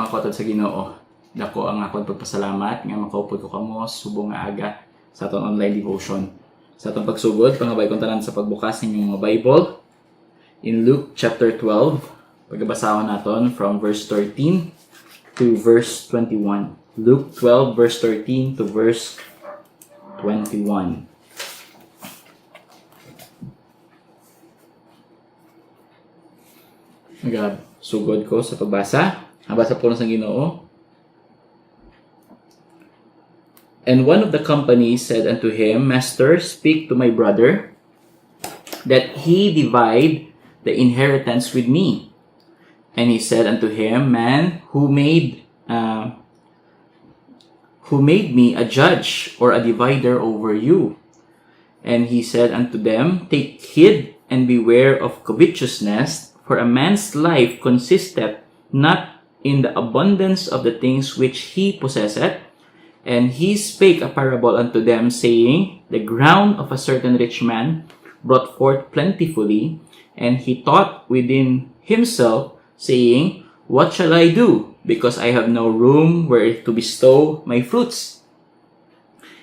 makotod sa Ginoo. Dako ang akong pagpasalamat nga makaupod ko kamo subong nga aga sa aton online devotion. Sa atong pagsugod, pangabay kong tanan sa pagbukas ng inyong mga Bible in Luke chapter 12. Pagbasahon naton from verse 13 to verse 21. Luke 12 verse 13 to verse 21. Sugod ko sa pagbasa. Nabasa po sa Ginoo. And one of the company said unto him, Master, speak to my brother, that he divide the inheritance with me. And he said unto him, Man, who made me a judge or a divider over you? And he said unto them, Take heed and beware of covetousness, for a man's life consisteth not in the abundance of the things which he possesseth. And he spake a parable unto them, saying, The ground of a certain rich man brought forth plentifully, and he thought within himself, saying, What shall I do? Because I have no room where to bestow my fruits.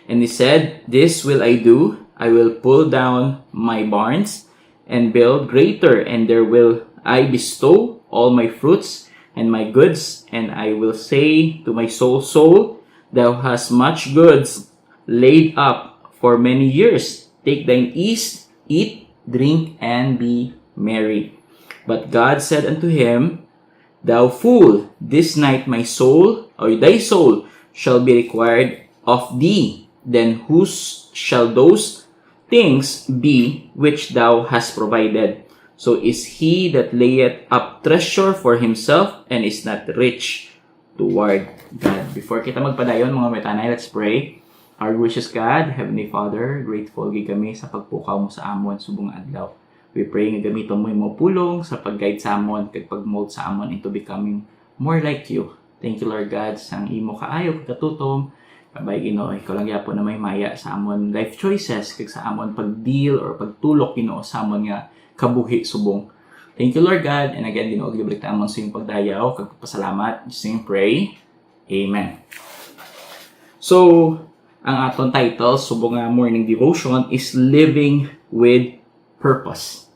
And he said, This will I do. I will pull down my barns and build greater, and there will I bestow all my fruits and my goods. And I will say to my soul, Thou hast much goods laid up for many years. Take thine ease, eat, drink, and be merry. But God said unto him, Thou fool, this night my soul, or thy soul, shall be required of thee. Then whose shall those things be which thou hast provided? So is he that layeth up treasure for himself, and is not rich toward God. Before kita magpadayon mga metanay, let's pray. Our gracious God, Heavenly Father, grateful gid kami sa pagpukaw mo sa amon subong adlaw. We pray nga gamiton mo imong pulong sa pag-guide sa amon kag pag-mold sa amon into becoming more like you. Thank you, Lord God, sang imo kaayo katutom. Kabay Ginoo, ikaw lang gyapon na may maya sa amon life choices kag sa amon pag-deal or pagtulok Ginoo sa amon nga kabuhi subong. Thank you, Lord God, and again Ginoo gibalik ta amon sa imong pagdayaw kag pasalamat. Just sing pray. Amen. So, ang aton title subong nga morning devotion is Living with Purpose.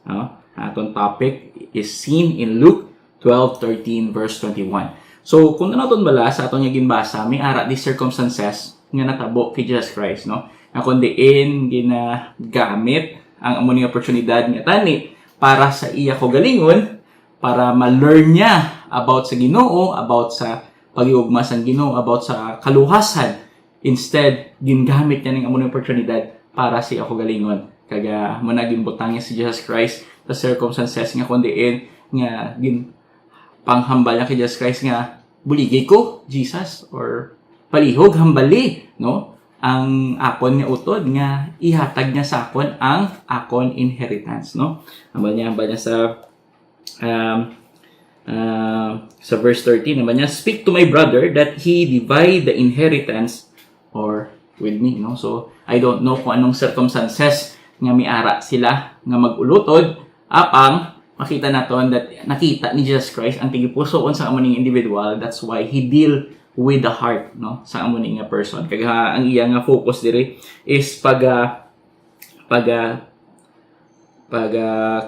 Aton topic is seen in Luke 12:13 verse 21. So, kung naton bala sa aton nga ginbasa, may ara di circumstances nga natabo kay Jesus Christ, no? Nga kundiin ginagamit ang among oportunidad nga tani para sa iya ko galingon, para ma-learn niya about sa Ginoo, about sa pag-iugma sa Ginoo, about sa kaluhasan. Instead, gingamit niya ng among oportunidad para sa iya ko galingon. Kaga mo na ginbutang niya si Jesus Christ sa circumstances nga kundiin nga panghambal niya kay Jesus Christ nga buligay ko Jesus or palihog hambali, no? Ang akon nga utod nga ihatag niya sa akon ang akon inheritance, no? Hambal niya sa verse 13, hambal niya, Speak to my brother that he divide the inheritance or with me, no? So I don't know kung anong circumstances nga miara sila nga magulutod apang makita naton that nakita ni Jesus Christ ang tigipusoon sa amoning individual. That's why he deal with the heart, no, sa amoning nga person. Kaya ang iya nga focus diri is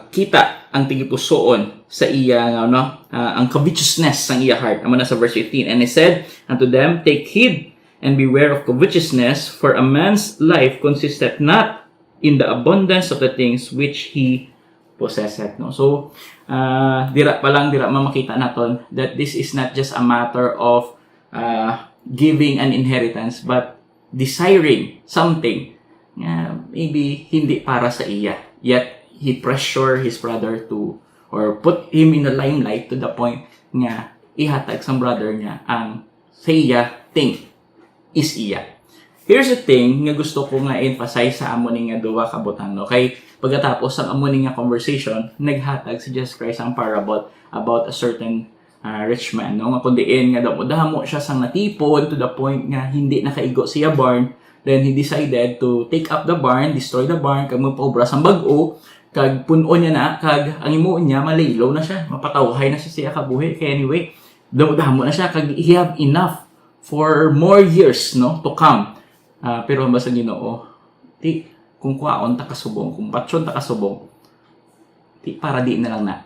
kita ang tigipusoon sa iya nga, no, ang covetousness sang iya heart. Amo na sa verse 15. And he said unto them, Take heed and beware of covetousness, for a man's life consisteth not in the abundance of the things which he possesseth, no? So dira makita naton that this is not just a matter of giving an inheritance, but desiring something maybe hindi para sa iya, yet he pressure his brother to, or put him in the limelight to the point nga ihatag sa brother niya ang sa iya thing is iya. Here's the thing nga gusto ko nga emphasize sa amo ning nga duwa ka butang, no? Kay pagkatapos ang amo ning nga conversation, naghatag si Jesus Christ ang parable about a certain rich man, no? Nga kundiin nga damo siya sang natipon to the point nga hindi nakaigo siya barn. Then he decided to take up the barn, destroy the barn, kag magpaubra sang bag-o, kag punon niya na, kag ang imuon niya malaylo na siya, mapatawhay na siya kabuhi. Kaya anyway, damo na siya, kag he have enough for more years, no, to come. Pero basta Ginoo, ti, kung kuwaon ta kasubong, kung patsyon ta kasubong, ti, para di na lang na.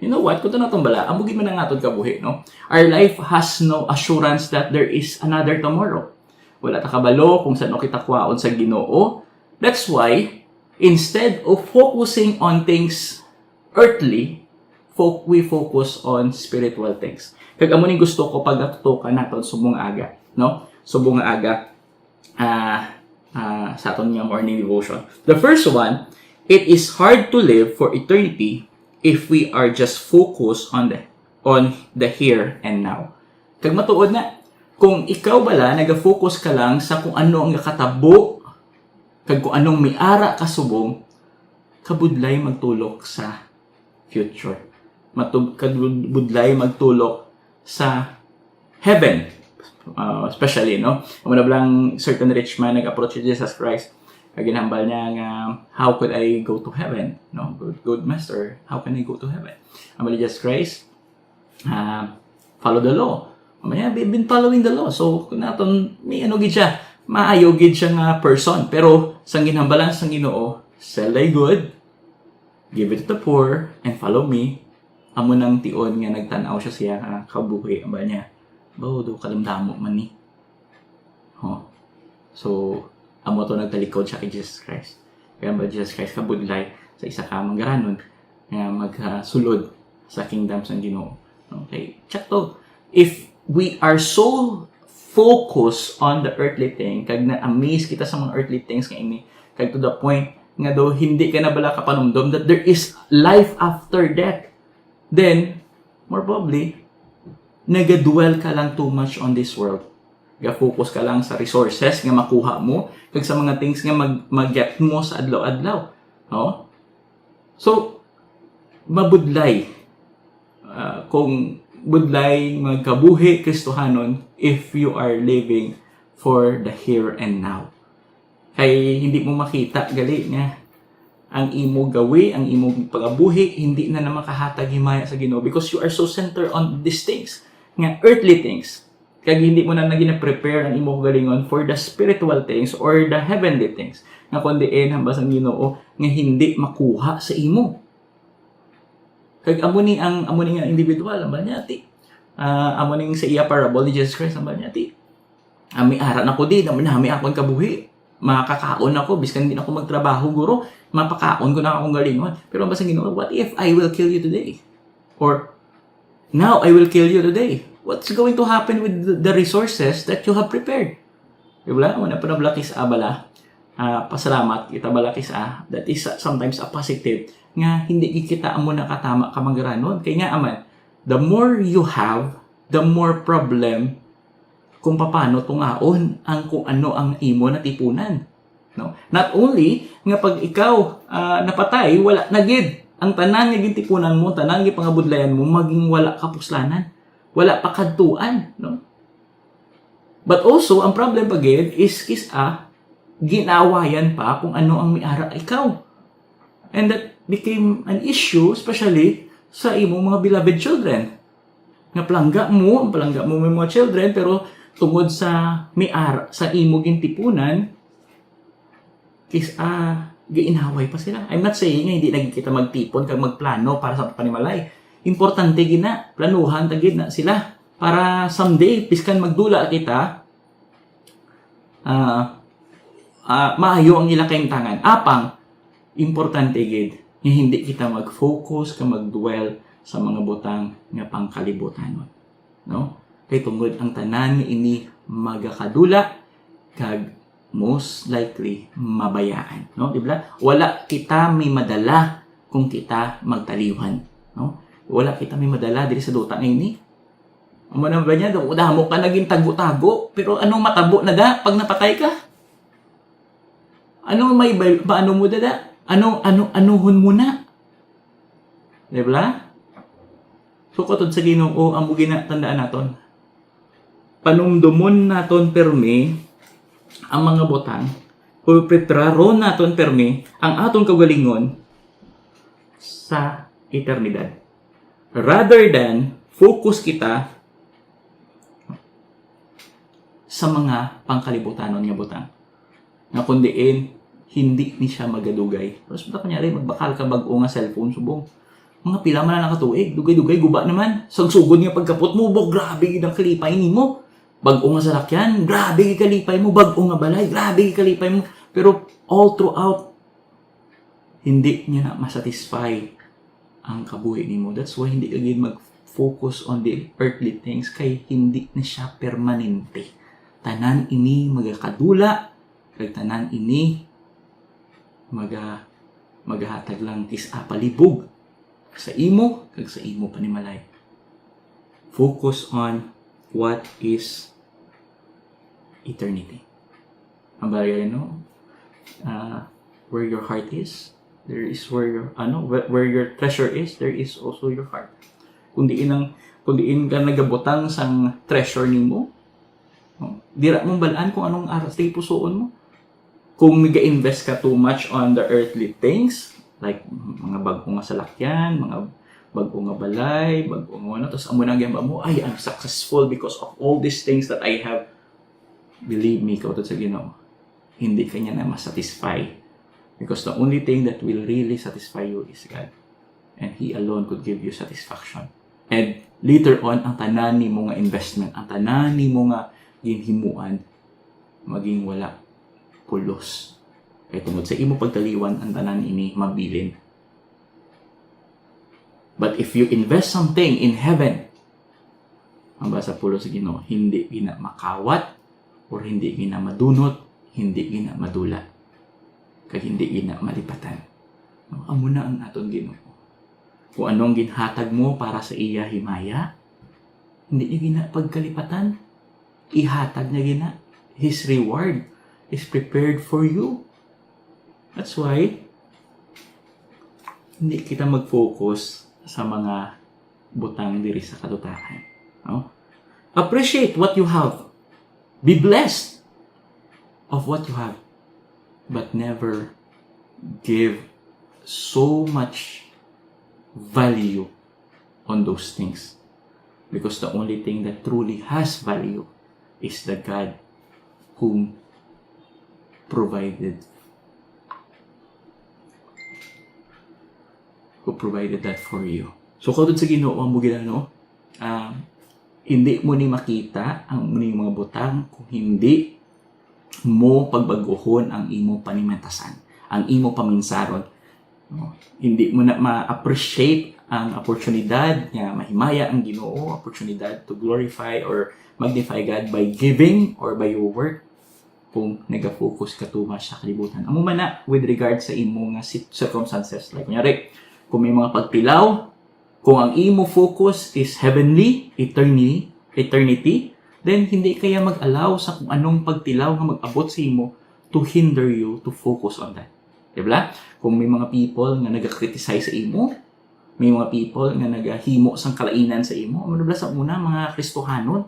You know what? Kung ito na itong bala, amugin mo na nga itong kabuhi, no? Our life has no assurance that there is another tomorrow. Wala ta kabalo kung saan kita kuwaon sa Ginoo. That's why, instead of focusing on things earthly, we focus on spiritual things. Kag amo ning gusto ko pagatutukan naton subong aga, no? Subong aga sa aton nga morning devotion. The first one, it is hard to live for eternity if we are just focused on the here and now. Kag matuod na, kung ikaw bala naga-focus ka lang sa kung ano ang nakatabo, kag kung anong miara kasubong, kabudlay magtulok sa future. Kabudlay magtulok sa heaven. Especially, no? Kung lang certain rich man nag-approach to Jesus Christ, ginhambal niya nga, how could I go to heaven? No, good master, how can I go to heaven? Ambali Jesus Christ, follow the law. Mamaya, been following the law. So, kung naton, may ano gid siya, maayo gid siya nga person. Pero, sang ginhambalan sang Ginoo, sell thy good, give it to the poor, and follow me. Amo nang tion nga nagtanaw siya siya kabuhi. Ambal niya, do kalamdamo man ni. So, amo to nagtalikod siya kay Jesus Christ. Kaya ba Jesus Christ kabudlay sa isa ka manggaranon nga magsulod sa kingdom sa Ginoo. Okay, check to. If we are so focused on the earthly thing, kag na-amaze kita sa mga earthly things nga ini, kag to the point nga do hindi ka na bala kapanumdom that there is life after death, then more probably nagadwell ka lang too much on this world. Ga-focus ka lang sa resources nga makuha mo, kag sa mga things nga mag-get mo sa adlaw-adlaw. No? So, mabudlay. Kung budlay magkabuhi Kristohanon if you are living for the here and now. Kay hindi mo makita gali nga ang imo gawi, ang imo pagabuhi, hindi na makahatag himaya sa Ginoo because you are so centered on these things, nga earthly things. Kag hindi mo na prepare ang imo galingon for the spiritual things or the heavenly things. Nga kundiin hambas ang Ginoo nga hindi makuha sa imo. Kag amo ni nga individual amba niya ti. Amo ning sa iya parable ni Jesus Christ amba niya ti. Ami ara na ko di, nami akon kabuhi. Makakaon ako biskan din ako magtrabaho guro, mapakaon ko na akong galingon. Pero amba sa Ginoo, what if I will kill you today? Or now I will kill you today. What's going to happen with the resources that you have prepared? Diba? Una pa na balakis bala. Pasalamat kita balakis that is sometimes a positive nga hindi kita amo nakatama ka manggaranon. Kaya nga aman, the more you have, the more problem kung paano tungaon ang kung ano ang imo na tipunan. No? Not only nga pag ikaw napatay, wala na gid. Ang tanan nga gintipunan mo, tanan nga pangabudlayan mo, maging wala kapuslanan. Wala pa kadtuan, no? But also, ang problem pagid is ginawayan pa kung ano ang miara ikaw. And that became an issue, especially sa imong mga beloved children. Nga palangga mo may mga children, pero tungod sa miara, sa imo gintipunan, giinaway pa sila. I'm not saying nga hindi nagkita magtipon kag magplano para sa panimalay. Importante gina, planuhan tagid na sila para someday piskan magdula kita maayo ang ila kayong tangan. Apang importante gid nga hindi kita mag-focus ka mag-dwell sa mga butang nga pangkalibutan, no? Kay tungod ang tanan nga ini magakadula kag most likely mabayaan, no? Diba? Wala kita may madala kung kita magtaliwan, no? Wala kita may madala diri sa duta ini. Amo na ba niya, damo ka naging tago-tago, pero anong matabo na da pag napatay ka? Ano may paano mo dada? Anuhon mo na? Diba? So katod sa Ginoo amo ginatandaan naton. Panumdumon naton permi ang mga botang, pulpetraron naton permi ang aton kagalingon sa eternidad. Rather than focus kita sa mga pangkalibutanon nga butang. Nga kundiin, hindi ni siya magadugay. Pero sa kunyari, magbakal ka bago nga cellphone, subong. Mga pila man na nakatuig, dugay-dugay, guba naman. Sagsugod nga pagkapot mo, grabe gid ang kalipay nimo. Bago nga salakyan, grabe gid kalipay mo. Bago nga balay, grabe gid kalipay mo. Pero all throughout, hindi niya na masatisfy ang kabuhi nimo. That's why hindi ka gid mag-focus on the earthly things kay hindi na siya permanente. Tanan ini magakadula, kag tanan ini magahatag lang is-a palibog sa imo kag sa imo panimalay. Focus on what is eternity. Ang bagay, where your heart is, there is where your treasure is, there is also your heart. Kung diin ka nagabutang sang treasure nimo, dira mong balaan kung anong aras tay pusoon mo. Kung nag-invest ka too much on the earthly things, like mga bagong nga salakyan, mga bagong nga balay, bagong nga tapos amo nang gamba mo, ay, I'm successful because of all these things that I have. Believe me, kautot sa Ginoo, hindi ka niya na masatisfy. Because the only thing that will really satisfy you is God. And He alone could give you satisfaction. And later on, ang tanan ni mo nga investment, ang tanan ni mo nga ginhimuan, maging wala pulos. Kaya tungod sa imo pagtaliwan, ang tanan ini mabilin. But if you invest something in heaven, ang basa pulos sa Ginoo, hindi gina makawat, or hindi gina madunot, hindi gina madula, kag hindi gina malipatan. Amo na ang aton Ginoo. Kung anong ginhatag mo para sa iya himaya, hindi niya gina pagkalipatan, ihatag niya gina. His reward is prepared for you. That's why hindi kita mag-focus sa mga butang diri sa kadutahan. No? Appreciate what you have. Be blessed of what you have. But never give so much value on those things. Because the only thing that truly has value is the God whom provided that for you. So, kung sa Ginoo ang mugilano, hindi mo ni makita ang mga butang kung hindi mo pagbaguhon ang imo panimentasan, ang imo paminsaron. Hindi mo na ma-appreciate ang oportunidad nga mahimaya ang Ginoo, oportunidad to glorify or magnify God by giving or by your work kung nag-focus ka too much sa kalibutan. Amo man na with regard sa imo nga circumstances. Like kunyari, kung may mga pagpilaw, kung ang imo focus is heavenly, eternity, then hindi kaya mag-allow sa kung anong pagtilaw nga mag-abot sa imo to hinder you to focus on that. Diba? Kung may mga people nga nag-criticize sa imo, may mga people nga nag-himo sang kalainan sa imo, diba sa una, mga Kristohanon,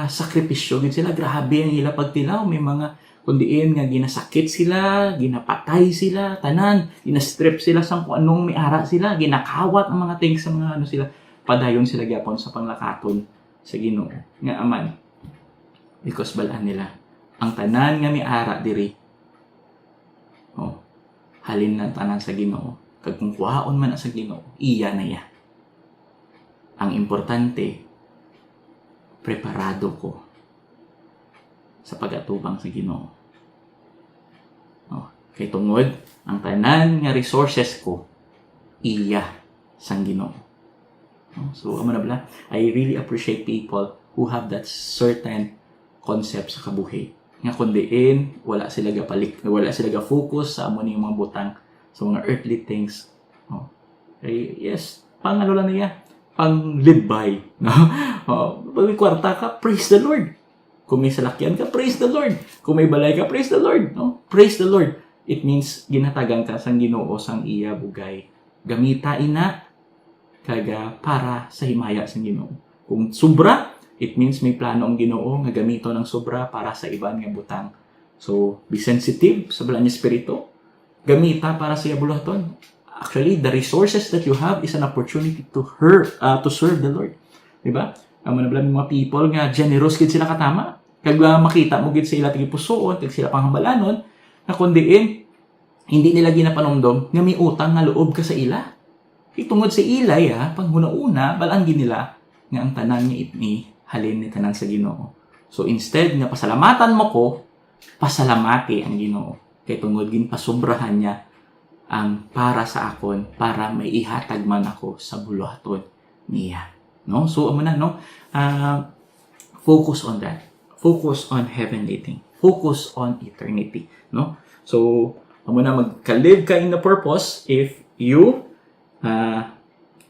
sakripisyo gid sila, grabe ang ila pagtilaw, may mga kundiin nga ginasakit sila, ginapatay sila, tanan, ginastrip sila sa kung anong may ara sila, ginakawat ang mga things sa mga sila, padayon sila gyapon sa panglakaton sa Ginoo nga aman. Because balaan nila ang tanan nga may ara diri. Halin na tanan sa Ginoo. Kag kung kuhaon man sa Ginoo, iya na ya. Ang importante, preparado ko sa pag-atubang sa Ginoo. Kay tungod, ang tanan nga resources ko, iya sang Ginoo. So, amo na bala, I really appreciate people who have that certain concept sa kabuhi. Nga kundiin, wala sila ga-focus sa amo ni mga butang sa mga earthly things. Yes, pangalo lang niya, pang live by. Pag may kwarta ka, praise the Lord. Kung may salakyan ka, praise the Lord. Kung may balay ka, praise the Lord. Praise the Lord. It means ginatagan ka sang Ginoo sang iya bugay. Gamita ina kaga para sa himaya sang Ginoo. Kung sobra, it means may plano ang Ginoo nga gamito ng sobra para sa iban nga butang. So, be sensitive sa balaan niya espiritu. Gamita para sa iya bulaton. Actually, the resources that you have is an opportunity to serve the Lord. Diba? Ang mga people nga generous gid sila katama. Kag makita mo gid sa ila tigipusoon, kag sila panghambalanon, na kundiin hindi nila ginapanomdom nga may utang nga loob ka sa ila. Tungod sa ilay panghuna-una balangin nila nga ang tanan nga ipni halin ni tanan sa Ginoo. So instead nga pasalamatan mo ko, pasalamati ang Ginoo. Kay tungod gin pasubrahan niya ang para sa akon para may ihatag man ako sa buluhaton niya. No? So amo na no. Focus on that. Focus on heavenly thing. Focus on eternity, no? So amo na magka-live ka in the purpose if you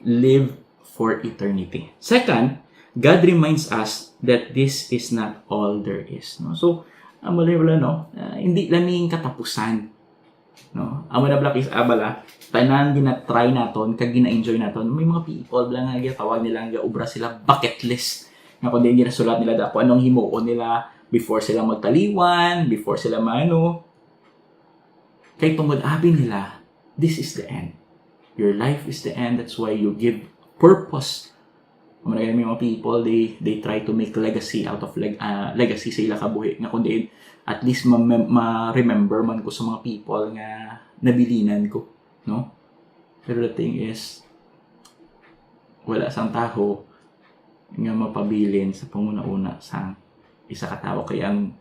live for eternity. Second, God reminds us that this is not all there is, no? So amo na wala no, hindi laming katapusan, no? Amo na black is abala tanan gina-try naton kag gina-enjoy naton. May mga people lang nga gitawag nila nga obra sila bucket list. Nga kundi ginasulat nila dapat anong himuon nila before sila magtaliwan, before sila mano. Kay tungod abi nila, this is the end. Your life is the end. That's why you give purpose. May mga people, they try to make legacy out of legacy sa ila kabuhi. Nga kundi at least ma-remember man ko sa mga people nga nabilinan ko. No? Pero the thing is, wala sang taho nga mapabilin sa panguna-una sa isa ka tao. Kaya ang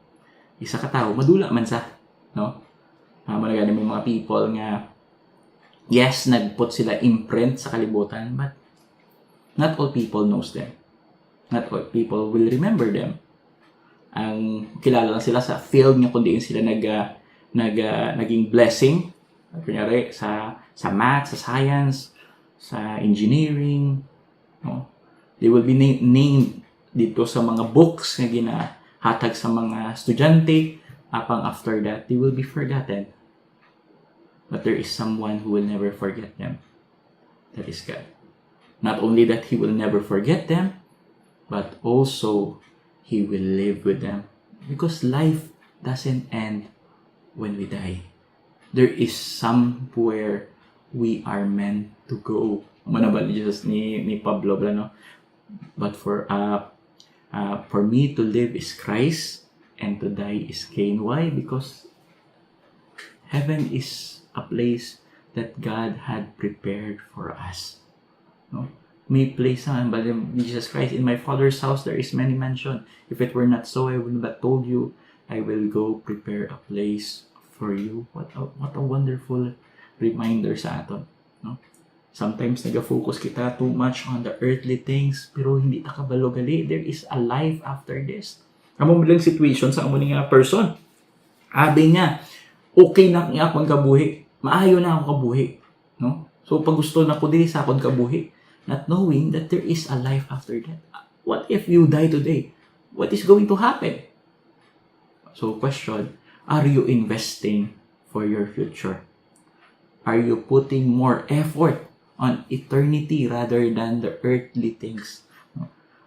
isa ka tao, madula man sa, no? Malagani may mga people nga, yes, nagput sila imprint sa kalibutan, but not all people knows them. Not all people will remember them. Ang kilala lang sila sa field nga kundi sila naging blessing. Kunyari, sa math, sa science, sa engineering, no? They will be named dito sa mga books na ginahatag sa mga estudyante. Apang after that, they will be forgotten. But there is someone who will never forget them. That is God. Not only that He will never forget them, but also He will live with them. Because life doesn't end when we die. There is somewhere we are meant to go. Manabal ni Jesus ni Pablo, no? But for me to live is Christ and to die is gain. Why? Because heaven is a place that God had prepared for us. No? May place naman by Jesus Christ. In my Father's house there is many mansions. If it were not so, I would have told you, I will go prepare a place for you. What a wonderful reminder sa aton. No? Sometimes nag-focus kita too much on the earthly things, pero hindi ta kabalo gali. There is a life after this. Amo mo lang situation sa amo ni nga person. Abi niya, okay na niya akong kabuhi. Maayo na akong kabuhi. No? So pag gusto na ko dili sa akong kabuhi, not knowing that there is a life after that. What if you die today? What is going to happen? So question, are you investing for your future? Are you putting more effort on eternity rather than the earthly things?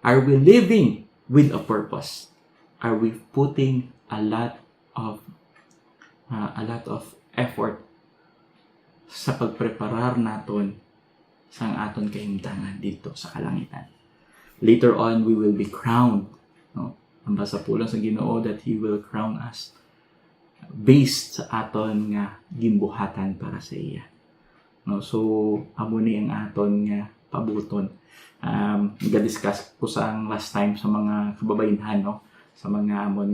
Are we living with a purpose? Are we putting a lot of effort sa pagpreparar naton sang aton kahimtangan dito sa kalangitan? Later on, we will be crowned. No? Ang basa po lang sa Ginoo that He will crown us based sa aton nga gimbuhatan para sa iya. No, so amo ni ang aton nga pabuton. Nag-discuss ko sa last time sa mga kababayenhan, no, sa mga amon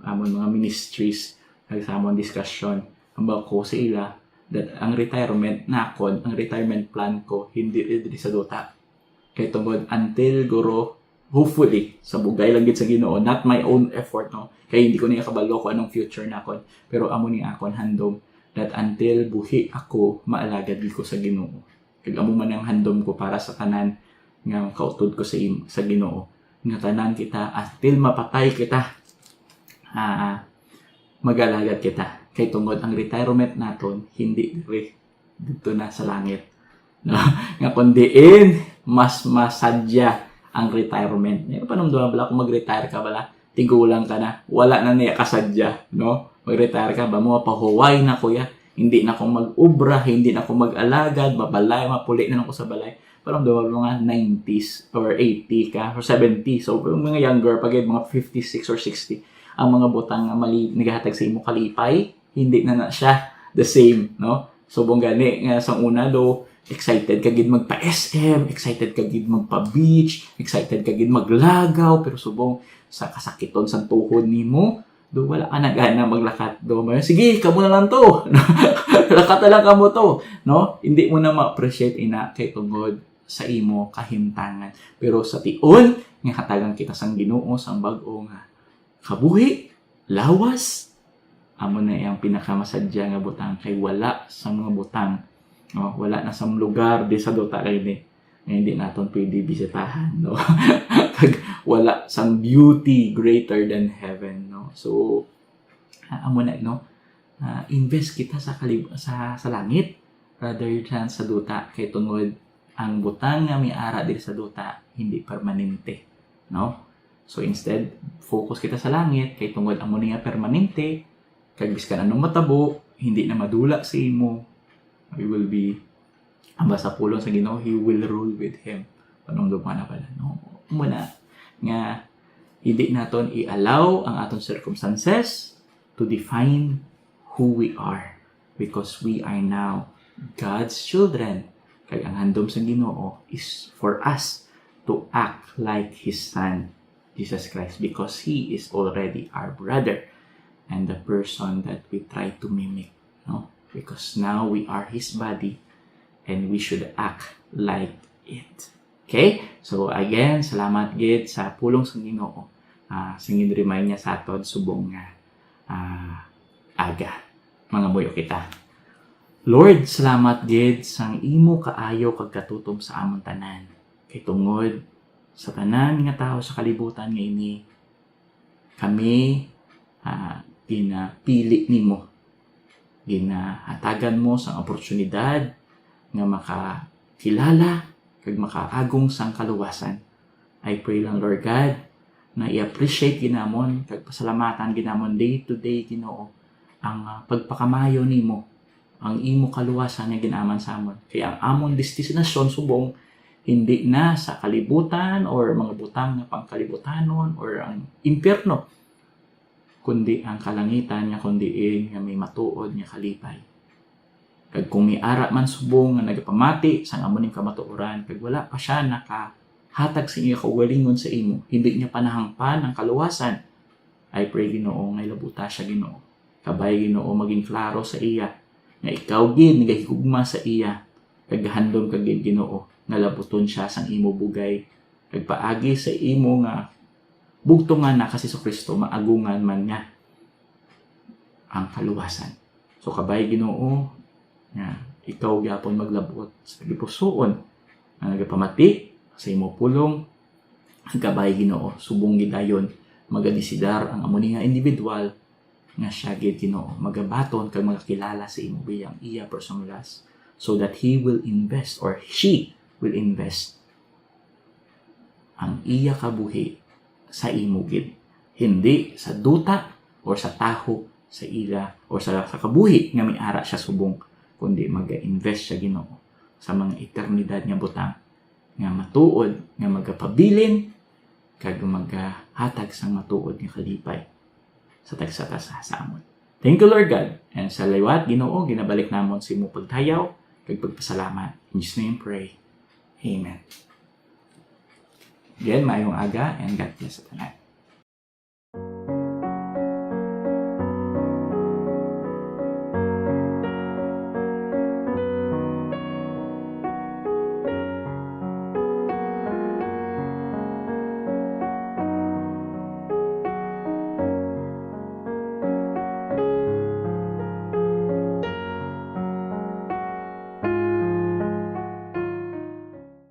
mga ministries, sa amon discussion amba ko sa ila that ang retirement nakon, ang retirement plan ko hindi sa duta. Kay tungod until guro hopefully sa bugay lang gid sa Ginoo, not my own effort, no. Kay hindi ko niya kabalo ko anong future nakon, pero amo ni akon handom that until buhi ako, maalagad ko sa Ginoo. Kag amo man ang handom ko para sa tanan nga kautod ko sa Ginoo. Nga tanan kita until mapatay kita. Mag-alagad kita. Kay tungod ang retirement naton hindi dito na sa langit. No? Nga kundiin mas masadya ang retirement. Ngayon panumduman bala kung mag-retire ka bala, tigulang ka na, wala na niya kasadya, no? Mag-retire ka ba mo pahuway na kuya, hindi na ako mag-ubra, hindi na ako mag-alagad, mabalay, mapuli na ako sa balay. parang mga 90s or 80 ka or 70. So yung mga younger pag mga 56 or 60 ang mga butang nga mali nagahatag sa imo kalipay, hindi na siya the same, no? So gani nga sa una do excited ka gid magpa SM, excited ka gid magpa beach, excited ka gid maglagaw, pero subong sa kasakiton sa tuhod nimo do wala ka na gana maglakat do. Sige, kamo na lang to. Lakat na lang kamo to, no? Hindi mo na ma-appreciate ina kay tungod sa imo kahimtangan. Pero sa tion nga hatagan kita sang Ginoo sang bag-o nga kabuhi, lawas, amo na yung pinakamasadya nga butang kay wala sa mga butang. No? Wala na sa lugar di sa duta kay ni. Hindi naton pwede bisitahan, no? Kag wala sang beauty greater than heaven, no? So amo na, no? Invest kita sa sa langit rather than sa duta kay tungod ang butang nga miara diri sa duta hindi permanente, no? So instead, focus kita sa langit kay tungod amo niya permanente, kag biskan anong matabo, hindi na madula sa imo. We will be amba sa pulong sa Ginoo, He will rule with Him. Panong na pala, no? Muna nga hindi naton i-allow ang aton circumstances to define who we are because we are now God's children. Kaya ang handom sa Ginoo is for us to act like His Son, Jesus Christ, because He is already our brother and the person that we try to mimic, no? Because now we are His body and we should act like it. Okay? So again, salamat gid sa pulong sa Ginoo. Singin remind niya sa aton subong nga aga. Mga muyo kita. Lord, salamat gid sang imo kaayo kag katutom sa amon tanan. Kay tungod sa tanan nga tao sa kalibutan nga ini, kami ginapili nimo. Ginahatagan mo sa oportunidad nga makakilala kag makaagong sang kaluwasan. I pray lang, Lord God, na i-appreciate ginamon kag pasalamatan ginamon day to day, Ginoo, ang pagpakamayo nimo, ang imo kaluwasan nga ginaman sa amon. Kaya ang amon destinasyon subong hindi na sa kalibutan or mga butang na pangkalibutanon or ang impyerno, kundi ang kalangitan nga kundiin nga may matuod nga kalipay. Kag kung may ara man subong nga nagapamati sang amon ning kamatuoran, kag wala pa siya nakahatag sa iya kaugalingon sa imo, hindi niya panahangpan ang kaluwasan, I pray, Ginoo, nga ilabuta siya, Ginoo. Kabay, Ginoo, maging klaro sa iya nga ikaw gid nagahigugma sa iya, kag handom kag Ginoo nga labuton siya sang imo bugay, kag paagi sa imo nga bugtongan na kasi sa Kristo maagungan man nga ang kaluwasan. So kabay, Ginoo, nga ikaw gyapon maglabot sa gipusoon nga nagapamati sa imo pulong. Ang kabay, Ginoo, subong gidayon magadesidar ang amo nga individual nga siya gid, Ginoo, magabaton kag magakilala sa imo biyang iya personalas, so that he will invest or she will invest ang iya kabuhi sa imo gid, hindi sa duta or sa taho sa ila or sa kabuhi nga may ara siya subong, kundi mag-invest siya, Ginoo, sa mga eternidad nga butang nga matuod nga magapabilin kag magahatag sang matuod nga kalipay sa tagsatasa sa amon. Thank you, Lord God, and sa liwat, Ginoo, ginabalik namon sa imo pagtayaw kag pagpasalamat. In Jesus' name pray. Amen. Again, mayong aga and God bless sa tanan.